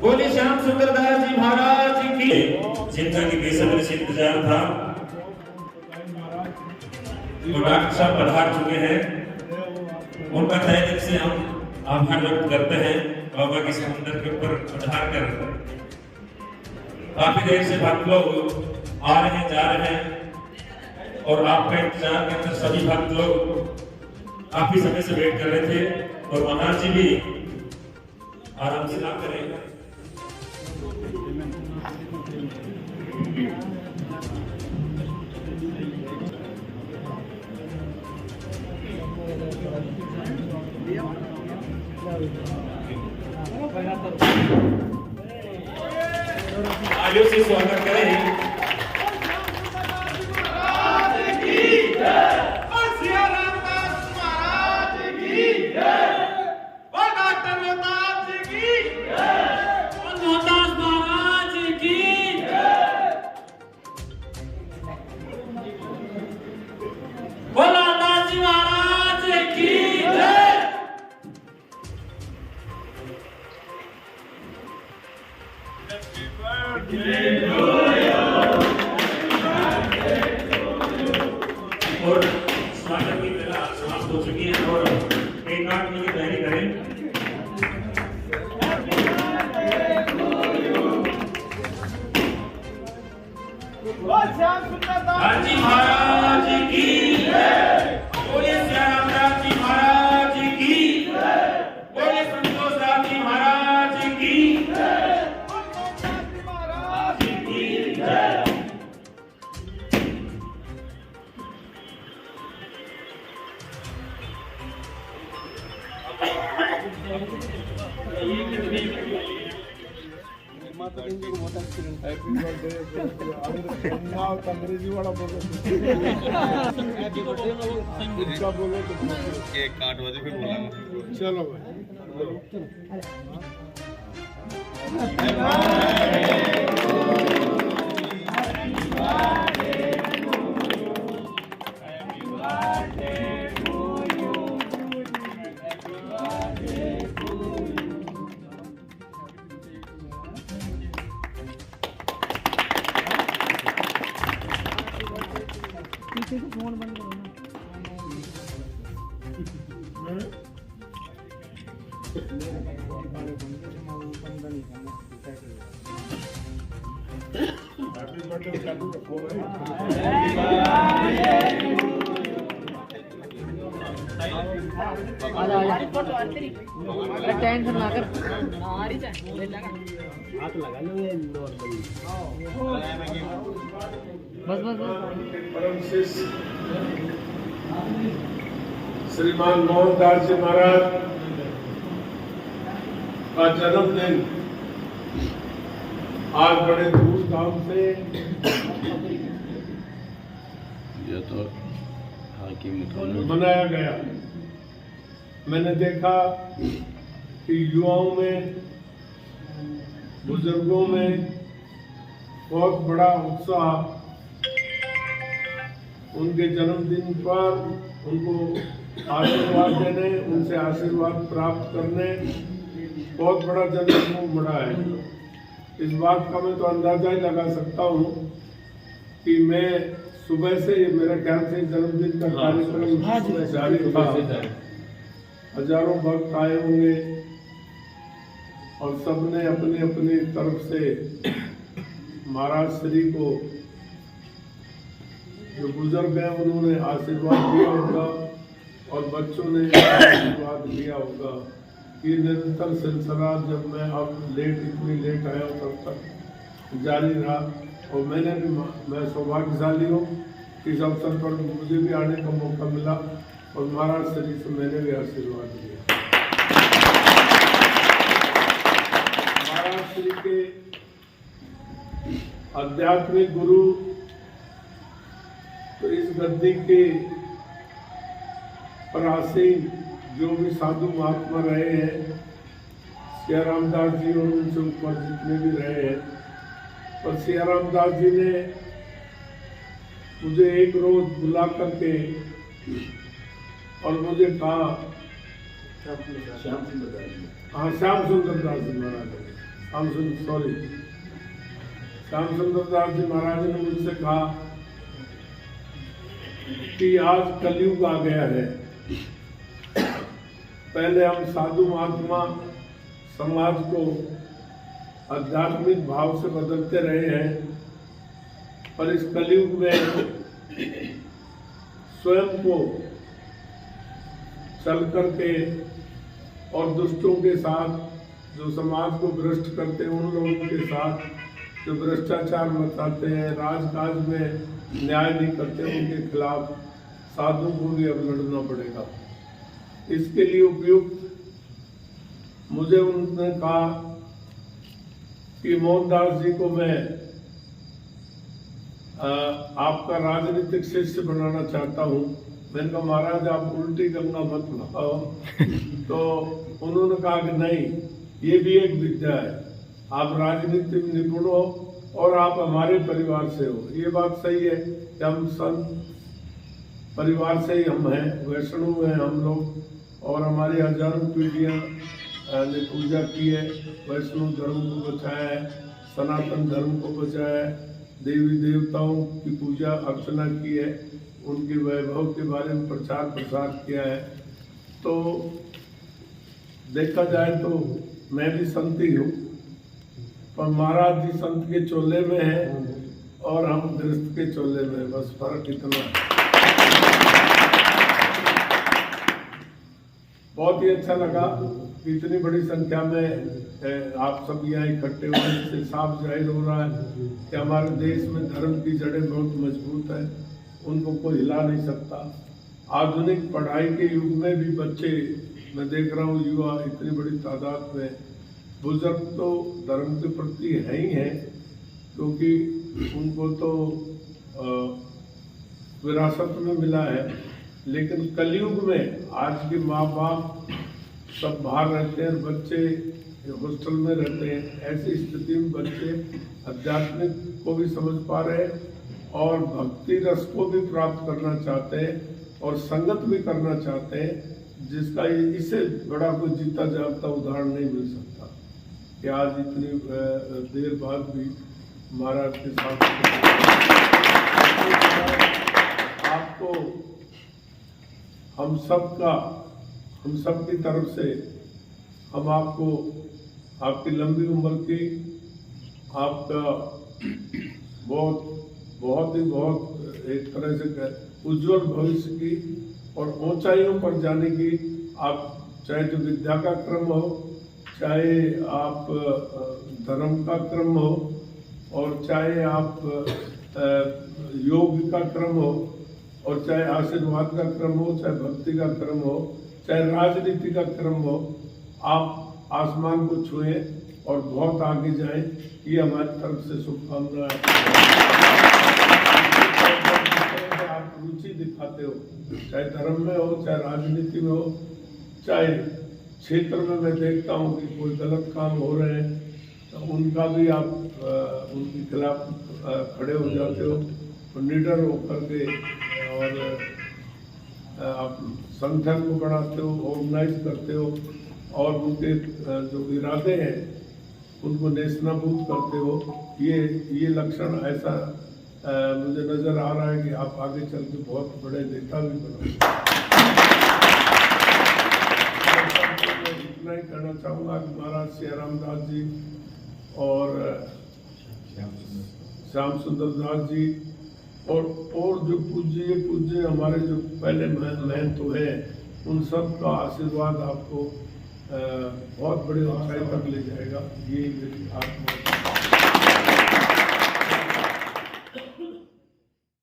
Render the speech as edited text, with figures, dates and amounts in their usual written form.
बोले श्याम सुंदरदास जी महाराज की। जिनका की बेसब्री से इंतजार था, तो डॉक्टर साहब पधार चुके हैं। उनका तहे दिल से हम आभार व्यक्त करते हैं। बाबा के समुद्र के ऊपर पधार कर काफी देर से भक्त लोग आ रहे हैं, जा रहे हैं, और आपका इंतजार के अंदर सभी भक्त लोग काफी समय से वेट कर रहे थे। और महाराज जी भी आराम से ना करें। आलियों से स्वागत करें। और स्वागत की बेला समाप्त हो चुकी है और एक आठ मिनट की तैयारी करें। राज जी महाराज की बोले श्याम दास जी महाराज की बोले संतोष दास जी महाराज की। अंग्रेजी वाला बोलो केक काट बजे फिर बोला चलो पीछे से फोन बंद करो ना। टेंशन ना कर, हाथ लगा लो नॉर्मली। बस बस परम शिष्य श्रीमान मोहनदास जी महाराज का जन्मदिन आज बड़े धूमधाम से ये तो मनाया गया। मैंने देखा कि युवाओं में, बुजुर्गों में बहुत बड़ा उत्साह उनके जन्मदिन पर उनको आशीर्वाद देने, उनसे आशीर्वाद प्राप्त करने बहुत बड़ा जनसमूह बड़ा है। इस बात का मैं तो अंदाजा ही लगा सकता हूँ कि मैं सुबह से, मेरा ख्याल से जन्मदिन का कार्यक्रम जारी था। हजारों भक्त आए होंगे और सबने अपनी अपनी तरफ से महाराज श्री को, जो बुजुर्ग हैं उन्होंने आशीर्वाद दिया होगा और बच्चों ने आशीर्वाद दिया होगा। ये निरंतर सिलसिला जब मैं अब इतनी लेट आया तब तक जारी रहा। और मैं सौभाग्यशाली हूँ कि इस अवसर पर मुझे भी आने का मौका मिला और महाराज श्री से मैंने भी आशीर्वाद लिया। महाराज श्री के आध्यात्मिक गुरु तो इस गद्दी के परासीन जो भी साधु महात्मा रहे हैं, सिया रामदास जी और उनसे ऊपर जितने भी रहे हैं, पर सिया रामदास जी ने मुझे एक रोज बुला करके और मुझे कहा हाँ, श्याम सुंदर दास जी महाराज, श्याम सुंदर दास जी महाराज ने मुझसे कहा कि आज कलयुग आ गया है। पहले हम साधु महात्मा समाज को आध्यात्मिक भाव से बदलते रहे हैं, पर इस कलयुग में स्वयं को चल करके और दुष्टों के साथ जो समाज को भ्रष्ट करते हैं, उन लोगों के साथ जो भ्रष्टाचार मचाते हैं, राजकाज में न्याय नहीं करते, उनके खिलाफ साधु को भी अब लड़ना पड़ेगा। इसके लिए उपयुक्त मुझे उन्होंने कहा कि मोहनदास जी को मैं आपका राजनीतिक शिष्य बनाना चाहता हूँ। मैंने कहा महाराज आप उल्टी गंगा मत बहाओ। तो उन्होंने कहा कि नहीं, ये भी एक विद्या है, आप राजनीति में निपुण हो और आप हमारे परिवार से हो। ये बात सही है कि हम संत परिवार से ही हम हैं, वैष्णव हैं हम लोग, और हमारी हजारों पीढ़ियाँ ने पूजा की है, वैष्णव धर्म को बचाया है, सनातन धर्म को बचाया है, देवी देवताओं की पूजा अर्चना की है, उनके वैभव के बारे में प्रचार प्रसार किया है। तो देखा जाए तो मैं भी संत ही हूँ, पर महाराज जी संत के चोले में है और हम गृहस्थ के चोले में, बस फर्क इतना है। बहुत ही अच्छा लगा, इतनी बड़ी संख्या में आप सब यहाँ इकट्ठे हुए, इससे साफ जाहिर हो रहा है कि हमारे देश में धर्म की जड़ें बहुत मजबूत है, उनको कोई हिला नहीं सकता। आधुनिक पढ़ाई के युग में भी बच्चे, मैं देख रहा हूँ युवा इतनी बड़ी तादाद में, बुजुर्ग तो धर्म के प्रति है ही हैं, क्योंकि उनको तो विरासत में मिला है। लेकिन कलयुग में आज के माँ बाप सब बाहर रहते हैं, बच्चे हॉस्टल में रहते हैं। ऐसी स्थिति में बच्चे आध्यात्मिक को भी समझ पा रहे हैं और भक्ति रस को भी प्राप्त करना चाहते हैं और संगत भी करना चाहते हैं, जिसका इससे बड़ा कोई जीता जागता उदाहरण नहीं मिल सकता कि आज इतनी देर बाद भी महाराज के साथ आपको हम सब की तरफ से हम आपको आपकी लंबी उम्र की, आपका बहुत एक तरह से उज्जवल भविष्य की और ऊंचाइयों पर जाने की, आप चाहे तो विद्या का क्रम हो, चाहे आप धर्म का क्रम हो, और चाहे आप योग का क्रम हो, और चाहे आशीर्वाद का क्रम हो, चाहे भक्ति का क्रम हो, चाहे राजनीति का क्रम हो, आप आसमान को छुए और बहुत आगे जाएं, ये हमारी तरफ से शुभकामना है। आप रुचि दिखाते हो, चाहे धर्म में हो, चाहे राजनीति में हो, चाहे क्षेत्र में मैं देखता हूँ कि कोई गलत काम हो रहे हैं तो उनका भी आप उनके खिलाफ खड़े हो जाते हो और निडर होकर के, और आप संगठन को बढ़ाते हो, ऑर्गेनाइज करते हो और उनके जो इरादे हैं उनको नेस्तनाबूद करते हो। ये लक्षण ऐसा मुझे नजर आ रहा है कि आप आगे चल के बहुत बड़े नेता भी बनोगे। इतना ही कहना चाहूँगा कि महाराज सियाराम दास जी और श्याम सुंदर दास जी और जो पूज्य हमारे जो पहले महंत हैं, उन सब का आशीर्वाद आपको बहुत बड़े ऊंचाई तक ले जाएगा। ये मेरी आत्मा